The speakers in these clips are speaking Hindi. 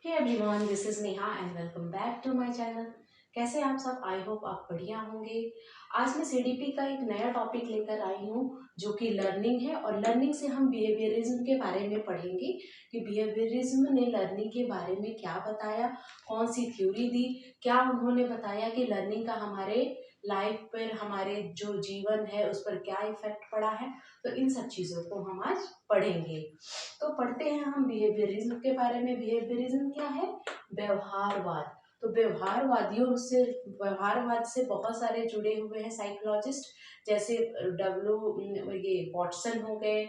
Hey everyone, this is Neha and welcome back to my channel. कैसे आप सब? आई होप आप बढ़िया होंगे। आज मैं सीडीपी का एक नया टॉपिक लेकर आई हूँ जो कि लर्निंग है, और लर्निंग से हम बिहेवियरिज्म के बारे में पढ़ेंगे कि बिहेवियरिज्म ने लर्निंग के बारे में क्या बताया, कौन सी थ्योरी दी, क्या उन्होंने बताया कि लर्निंग का हमारे लाइफ पर, हमारे जो जीवन है उस पर क्या इफेक्ट पड़ा है। तो इन सब चीज़ों को हम आज पढ़ेंगे। तो पढ़ते हैं हम बिहेवियरिज्म के बारे में। बिहेवियरिज्म क्या है? व्यवहारवाद। तो व्यवहारवाद से बहुत सारे जुड़े हुए हैं साइकोलॉजिस्ट, जैसे ये वॉटसन हो गए,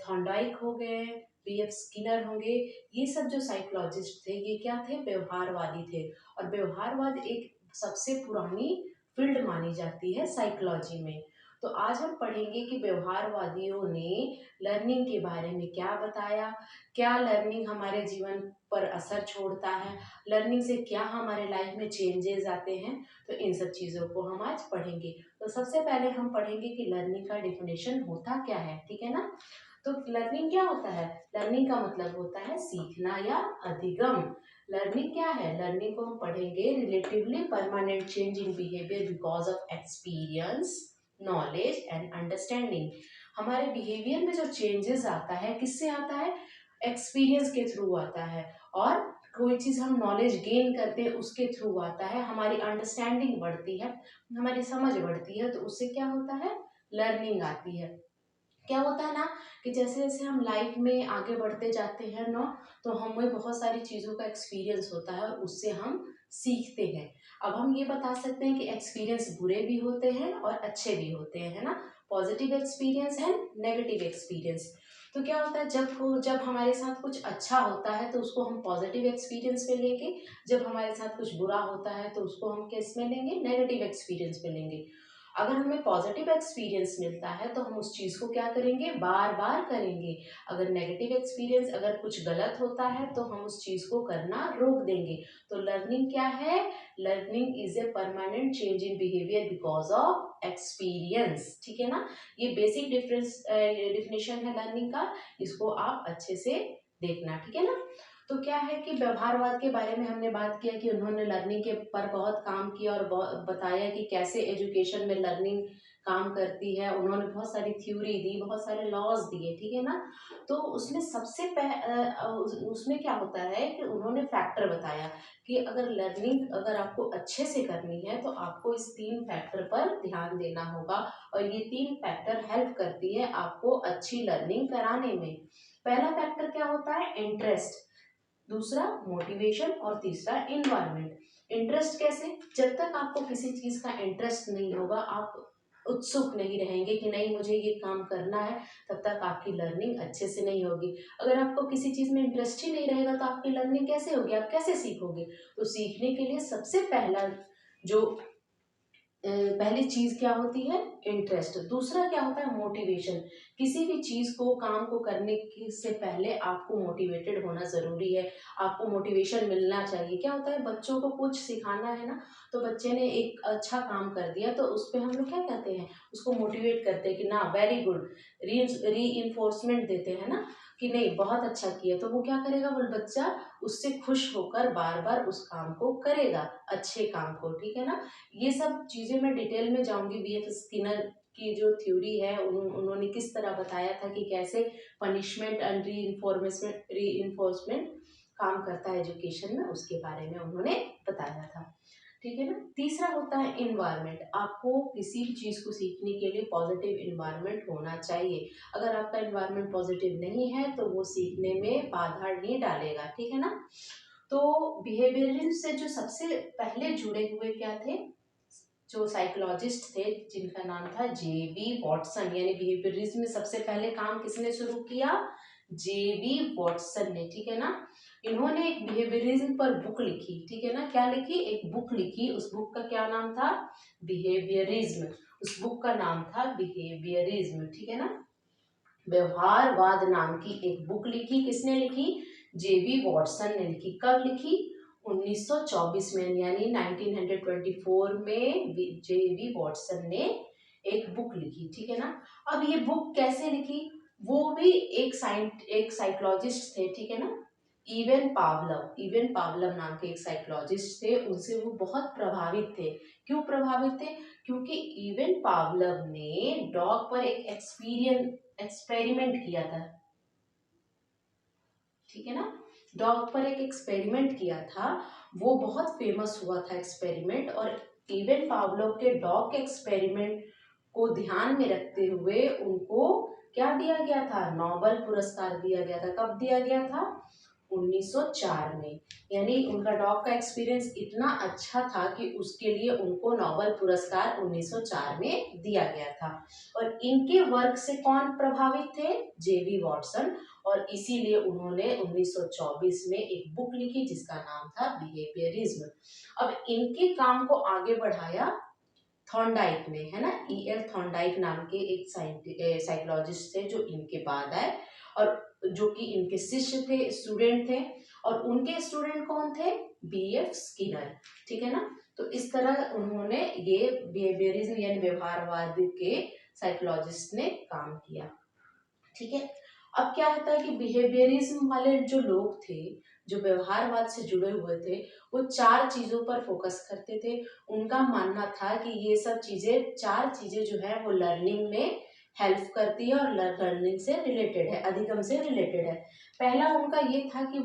थॉर्नडाइक हो गए, बीएफ स्किनर होंगे। ये सब जो साइकोलॉजिस्ट थे ये क्या थे? व्यवहारवादी थे। और व्यवहारवाद एक सबसे पुरानी फील्ड मानी जाती है साइकोलॉजी में। तो आज हम पढ़ेंगे कि व्यवहारवादियों ने लर्निंग के बारे में क्या बताया, क्या लर्निंग हमारे जीवन पर असर छोड़ता है, लर्निंग से क्या हमारे लाइफ में चेंजेस आते हैं। तो इन सब चीज़ों को हम आज पढ़ेंगे। तो सबसे पहले हम पढ़ेंगे कि लर्निंग का डेफिनेशन होता क्या है, ठीक है ना। तो लर्निंग क्या होता है? लर्निंग का मतलब होता है सीखना या अधिगम। लर्निंग क्या है? लर्निंग को हम पढ़ेंगे relatively permanent change in behaviour because of experience, knowledge and understanding. हमारे बिहेवियर में जो चेंजेस आता है, किससे आता है? एक्सपीरियंस के थ्रू आता है। और कोई चीज़ हम नॉलेज गेन करते हैं उसके थ्रू आता है। हमारी अंडरस्टैंडिंग बढ़ती है, हमारी समझ बढ़ती है, तो उससे क्या होता है? लर्निंग आती है। क्या होता है ना कि जैसे जैसे हम लाइफ में आगे बढ़ते जाते हैं ना, तो हमें बहुत सारी चीज़ों का एक्सपीरियंस होता है और उससे हम सीखते हैं। अब हम ये बता सकते हैं कि एक्सपीरियंस बुरे भी होते हैं और अच्छे भी होते हैं, है ना। पॉजिटिव एक्सपीरियंस है, नेगेटिव एक्सपीरियंस। तो क्या होता है, जब हमारे साथ कुछ अच्छा होता है तो उसको हम पॉजिटिव एक्सपीरियंस पे लेंगे। जब हमारे साथ कुछ बुरा होता है तो उसको हम किस में लेंगे? नेगेटिव एक्सपीरियंस पे लेंगे। अगर हमें पॉजिटिव एक्सपीरियंस मिलता है तो हम उस चीज़ को क्या करेंगे? बार बार करेंगे। अगर नेगेटिव एक्सपीरियंस, अगर कुछ गलत होता है तो हम उस चीज़ को करना रोक देंगे। तो लर्निंग क्या है? Learning is a permanent change in behaviour because of experience, ठीक है ना। ये बेसिक डिफिनेशन है लर्निंग का। इसको आप अच्छे से देखना, ठीक है ना। तो क्या है कि व्यवहारवाद के बारे में हमने बात किया कि उन्होंने लर्निंग के पर बहुत काम किया और बताया कि कैसे एजुकेशन में लर्निंग काम करती है। उन्होंने बहुत सारी थ्योरी दी, बहुत सारे लॉज दिए, ठीक है ना। तो उसमें उसमें क्या होता है कि उन्होंने फैक्टर बताया कि अगर लर्निंग अगर आपको अच्छे से करनी है तो आपको इस 3 फैक्टर पर ध्यान देना होगा। और ये 3 फैक्टर हेल्प करती है आपको अच्छी लर्निंग कराने में। पहला फैक्टर क्या होता है? इंटरेस्ट, दूसरा मोटिवेशन और तीसरा इन्वायरमेंट। इंटरेस्ट कैसे? जब तक आपको किसी चीज का इंटरेस्ट नहीं होगा, आप उत्सुक नहीं रहेंगे कि नहीं मुझे ये काम करना है, तब तक आपकी लर्निंग अच्छे से नहीं होगी। अगर आपको किसी चीज में इंटरेस्ट ही नहीं रहेगा तो आपकी लर्निंग कैसे होगी? आप कैसे सीखोगे? तो सीखने के लिए सबसे पहला जो पहली चीज क्या होती है? इंटरेस्ट। दूसरा क्या होता है? मोटिवेशन। किसी भी चीज को, काम को करने से पहले आपको मोटिवेटेड होना जरूरी है। आपको मोटिवेशन मिलना चाहिए। क्या होता है, बच्चों को कुछ सिखाना है ना, तो बच्चे ने एक अच्छा काम कर दिया तो उस पर हम लोग क्या कहते हैं? उसको मोटिवेट करते हैं कि ना वेरी गुड, री इन्फोर्समेंट देते हैं ना, कि नहीं बहुत अच्छा किया। तो वो क्या करेगा? वो बच्चा उससे खुश होकर बार बार उस काम को करेगा, अच्छे काम को, ठीक है ना। ये सब चीज़ें मैं डिटेल में जाऊंगी। बीएफ स्किनर की जो थ्योरी है, उन्होंने किस तरह बताया था कि कैसे पनिशमेंट एंड री इन्फोर्समेंट काम करता है एजुकेशन में, उसके बारे में उन्होंने बताया था, ठीक है ना। तीसरा होता है इन्वायरमेंट। आपको किसी भी चीज़ को सीखने के लिए पॉजिटिव इन्वायरमेंट होना चाहिए। अगर आपका इन्वायरमेंट पॉजिटिव नहीं है तो वो सीखने में बाधा नहीं डालेगा, ठीक है ना। तो बिहेवियरिज्म से जो सबसे पहले जुड़े हुए क्या थे? जो साइकोलॉजिस्ट थे जिनका नाम था जेबी वॉटसन, यानी बिहेवियरिज्म में सबसे पहले काम किसने शुरू किया? जेबी वॉटसन ने, ठीक है ना। इन्होंने एक बिहेवियरिज्म पर बुक लिखी, ठीक है ना। क्या लिखी? एक बुक लिखी। उस बुक का क्या नाम था? बिहेवियरिज्म। उस बुक का नाम था बिहेवियरिज्म, ठीक है ना। व्यवहारवाद नाम की एक बुक लिखी। किसने लिखी? जेबी वॉटसन ने लिखी। कब लिखी? 1924 में, यानी 1924 में जेबी वॉटसन ने एक बुक लिखी, ठीक है ना। अब ये बुक कैसे लिखी? वो भी एक साइकोलॉजिस्ट थे, ठीक है ना। इवन पावलव नाम के एक साइकोलॉजिस्ट थे, उनसे वो बहुत प्रभावित थे। क्यों प्रभावित थे? क्योंकि इवन पावलव ने डॉग पर एक एक्सपेरिमेंट किया था, ठीक है ना। डॉग पर एक एक्सपेरिमेंट किया था, वो बहुत फेमस हुआ था एक्सपेरिमेंट, और इवन पावलव के डॉग के एक्सपेरिमेंट को ध्यान में रखते हुए उनको क्या दिया गया था? नोबेल पुरस्कार दिया गया था। कब दिया गया था? 1904 में। यानी उनका डॉग का एक्सपीरियंस इतना अच्छा था कि उसके लिए उनको नोबेल पुरस्कार 1904 में दिया गया था। और इनके वर्क से कौन प्रभावित थे? जेबी वॉटसन। और इसीलिए उन्होंने 1924 में एक बुक लिखी जिसका नाम था बिहेवियरिज्म। अब इनके काम को आगे बढ़ाया थॉर्नडाइक ने, है ना। E.L. थॉर्नडाइक नाम के एक साइकोलॉजिस्ट थे जो इनके बाद आए, और जो कि इनके शिष्य थे, स्टूडेंट थे। और उनके स्टूडेंट कौन थे? B.F. स्किनर, ठीक है ना। तो इस तरह उन्होंने ये बिहेवियरिज्म यानी व्यवहारवाद के साइकोलॉजिस्ट ने काम किया, ठीक है। अब क्या होता है कि बिहेवियरिज्म वाले जो लोग थे, जो व्यवहारवाद से जुड़े हुए थे, वो 4 चीजों पर फोकस करते थे। उनका मानना था कि ये सब चीजें, 4 चीजें जो है वो लर्निंग में हेल्प करती है और लर्निंग से रिलेटेड है, अधिगम से रिलेटेड है। पहला उनका ये था कि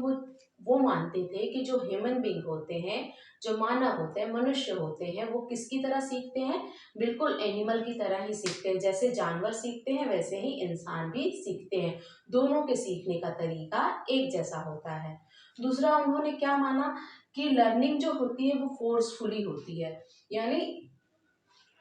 वो मानते थे कि जो ह्यूमन बीइंग होते हैं, जो मानव होते हैं, मनुष्य होते हैं, वो किसकी तरह सीखते हैं? बिल्कुल एनिमल की तरह ही सीखते हैं। जैसे जानवर सीखते हैं वैसे ही इंसान भी सीखते हैं। दोनों के सीखने का तरीका एक जैसा होता है। दूसरा उन्होंने क्या माना कि लर्निंग जो होती है वो फोर्सफुली होती है। यानी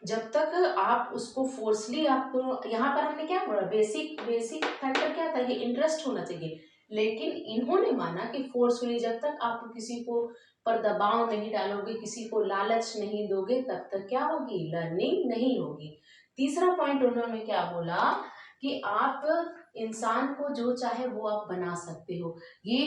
जब तक आप उसको फोर्सली, आपको यहाँ पर हमने क्या बोला, बेसिक बेसिक फैक्टर क्या था? ये इंटरेस्ट होना चाहिए। लेकिन इन्होंने माना कि फोर्सफुली, जब तक आप किसी को पर दबाव नहीं डालोगे, किसी को लालच नहीं दोगे, तब तक क्या होगी? लर्निंग नहीं होगी। तीसरा पॉइंट उन्होंने क्या बोला कि आप इंसान को जो चाहे वो आप बना सकते हो। ये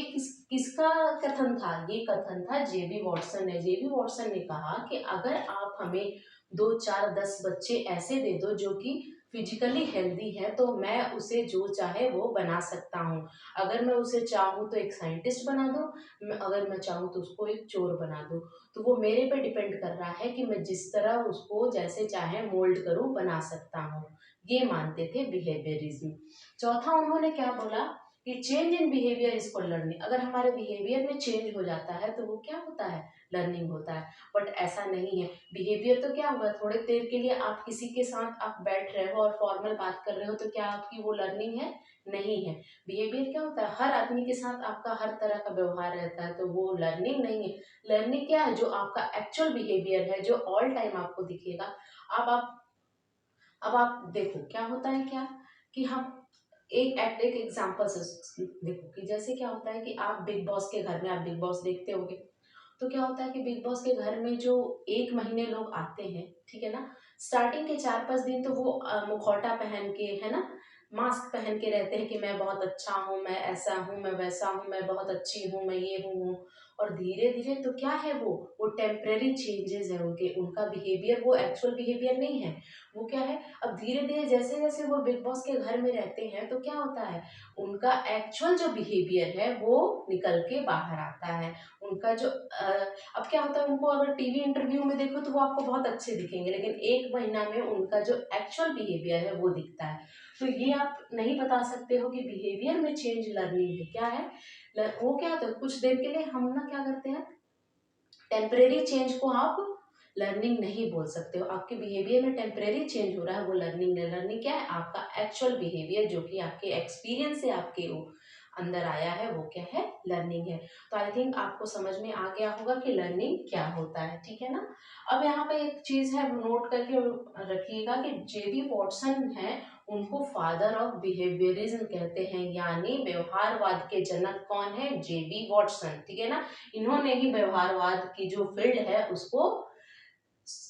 किसका कथन था? ये कथन था जेबी वॉटसन ने। जेबी वॉटसन ने कहा कि अगर आप हमें 2 4 10 बच्चे ऐसे दे दो जो कि फिजिकली हेल्दी है, तो मैं उसे जो चाहे वो बना सकता हूँ। अगर मैं उसे चाहूँ तो एक साइंटिस्ट बना दूँ, अगर मैं चाहूँ तो उसको एक चोर बना दूँ। तो वो मेरे पे डिपेंड कर रहा है कि मैं जिस तरह उसको जैसे चाहे मोल्ड करूँ, बना सकता हूँ। ये मानते थे बिहेवियरिज्म। चौथा उन्होंने क्या बोला कि change in behaviour is called learning. अगर हमारे बिहेवियर में चेंज हो जाता है तो वो क्या होता है? लर्निंग होता है। बट ऐसा नहीं है। बिहेवियर तो क्या होगा, थोड़ी देर के लिए आप किसी के साथ आप बैठ रहे हो और फॉर्मल बात कर रहे हो, तो क्या आपकी वो लर्निंग है? नहीं है। बिहेवियर क्या होता है? हर आदमी के साथ आपका हर तरह का व्यवहार रहता है, तो वो लर्निंग नहीं है। लर्निंग क्या है? जो आपका एक्चुअल बिहेवियर है, जो ऑल टाइम आपको दिखेगा। अब आप देखो क्या होता है, क्या कि हम एक एग्जांपल से देखो कि जैसे क्या होता है कि आप बिग बॉस के घर में, आप बिग बॉस देखते होगे, तो क्या होता है कि बिग बॉस के घर में जो 1 महीने लोग आते हैं, ठीक है ना, स्टार्टिंग के 4 5 दिन तो वो मुखौटा पहन के, है ना, मास्क पहन के रहते हैं कि मैं बहुत अच्छा हूँ, मैं ऐसा हूँ, मैं वैसा हूँ, मैं बहुत अच्छी हूँ, मैं ये हूँ। और धीरे धीरे तो क्या है, वो टेम्परेरी चेंजेस है उनके, उनका बिहेवियर वो एक्चुअल बिहेवियर नहीं है। वो क्या है, अब धीरे धीरे जैसे जैसे वो बिग बॉस के घर में रहते हैं तो क्या होता है, उनका एक्चुअल जो बिहेवियर है वो निकल के बाहर आता है। उनका जो अब क्या होता है, उनको अगर टीवी इंटरव्यू में देखो तो वो आपको बहुत अच्छे दिखेंगे, लेकिन 1 महीना में उनका जो एक्चुअल बिहेवियर है वो दिखता है। तो ये आप नहीं बता सकते हो कि बिहेवियर में चेंज लर्निंग है, क्या है। वो क्या होता है, कुछ देर के लिए हम ना क्या करते हैं, टेम्परेरी चेंज को आप लर्निंग नहीं बोल सकते हो। आपके बिहेवियर में टेम्परेरी चेंज हो रहा है, वो लर्निंग है। लर्निंग क्या है? आपका एक्चुअल बिहेवियर जो कि आपके एक्सपीरियंस से आपके अंदर आया है, वो क्या है? लर्निंग है। तो आई थिंक आपको समझ में आ गया होगा कि लर्निंग क्या होता है, ठीक है ना। अब यहाँ पे एक चीज है, नोट करके रखिएगा कि जेबी वॉटसन है, उनको फादर ऑफ बिहेवियरिज्म कहते हैं, यानी व्यवहारवाद के जनक कौन है? जेबी वॉटसन, ठीक है ना। इन्होंने ही व्यवहारवाद की जो फील्ड है उसको,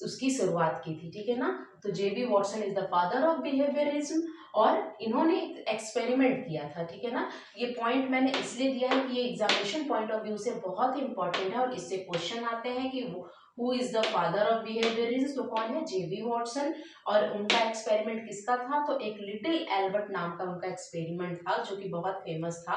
उसकी शुरुआत की थी, ठीक है ना। तो J B Watson is the father of behaviourism, और इन्होंने एक एक्सपेरिमेंट किया था, ठीक है ना। ये पॉइंट मैंने इसलिए दिया है कि ये एग्जामिनेशन पॉइंट ऑफ व्यू से बहुत इंपॉर्टेंट है, और इससे क्वेश्चन आते हैं कि who is the father of behaviourism, तो कौन है? जेबी वॉटसन। और उनका एक्सपेरिमेंट किसका था? तो एक लिटिल एल्बर्ट नाम का उनका एक्सपेरिमेंट था जो कि बहुत फेमस था।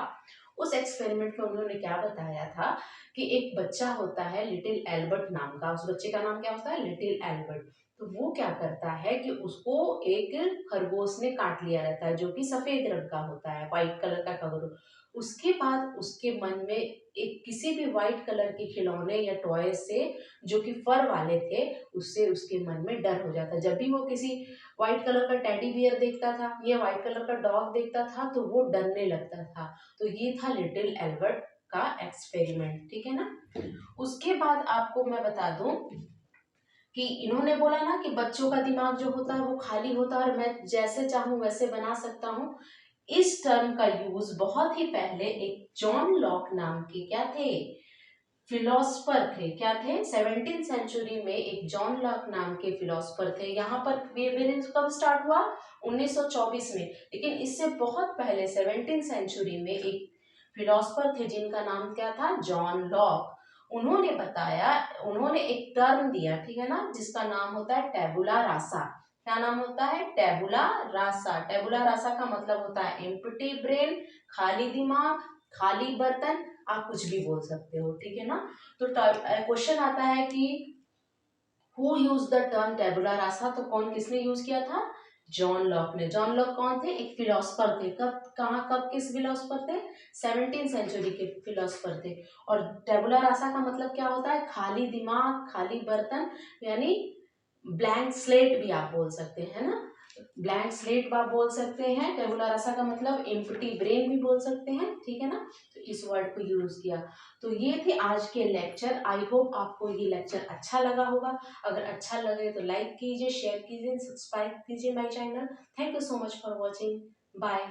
उस एक्सपेरिमेंट में उन्होंने क्या बताया था कि एक बच्चा होता है लिटिल एल्बर्ट नाम का, उस बच्चे का नाम क्या होता है, लिटिल एल्बर्ट। तो वो क्या करता है कि उसको एक खरगोश ने काट लिया रहता है, जो कि सफेद रंग का होता है, व्हाइट कलर का खरगोश। उसके बाद उसके मन में एक किसी भी व्हाइट कलर के खिलौने या टॉय से, जो कि फर वाले थे, उससे उसके मन में डर हो जाता। जब भी वो किसी व्हाइट कलर का टेडी बियर देखता था या व्हाइट कलर का डॉग देखता था तो वो डरने लगता था। तो ये था लिटिल एल्बर्ट का एक्सपेरिमेंट, ठीक है ना। उसके बाद आपको मैं बता दूं कि इन्होंने बोला ना कि बच्चों का दिमाग जो होता है वो खाली होता है और मैं जैसे चाहूं वैसे बना सकता हूं। इस टर्म का यूज बहुत ही पहले एक जॉन लॉक नाम के क्या थे, फिलोसफर थे। क्या थे, 17th सेंचुरी में एक जॉन लॉक नाम के फिलोसफर थे। यहाँ पर वेवलेंथ कब स्टार्ट हुआ, 1924 में। लेकिन इससे बहुत पहले 17th सेंचुरी में एक फिलोसफर थे जिनका नाम क्या था, जॉन लॉक। उन्होंने बताया, उन्होंने एक टर्म दिया, ठीक है ना, जिसका नाम होता है टैबुला रासा। क्या नाम होता है, टैबुला रासा। टैबुला रासा का मतलब होता है एम्प्टी ब्रेन, खाली दिमाग, खाली बर्तन, आप कुछ भी बोल सकते हो, ठीक है ना। तो क्वेश्चन आता है कि हु यूज द टर्म टेबुला रासा, तो कौन, किसने यूज किया था, जॉन लॉक ने। जॉन लॉक कौन थे, एक फिलोसफर थे। कब, कहाँ, कब किस फिलोसफर थे, 17th सेंचुरी के फिलोसफर थे। और टेबुला रासा का मतलब क्या होता है, खाली दिमाग, खाली बर्तन, यानी ब्लैंक स्लेट भी आप बोल सकते हैं ना, ब्लैंक स्लेट आप बोल सकते हैं। टेबुला रासा का मतलब एम्प्टी ब्रेन भी बोल सकते हैं, ठीक है ना। तो इस वर्ड को यूज किया। तो ये थे आज के लेक्चर। आई होप आपको ये लेक्चर अच्छा लगा होगा। अगर अच्छा लगे तो लाइक कीजिए, शेयर कीजिए, सब्सक्राइब कीजिए my channel. Thank you so much for watching. Bye.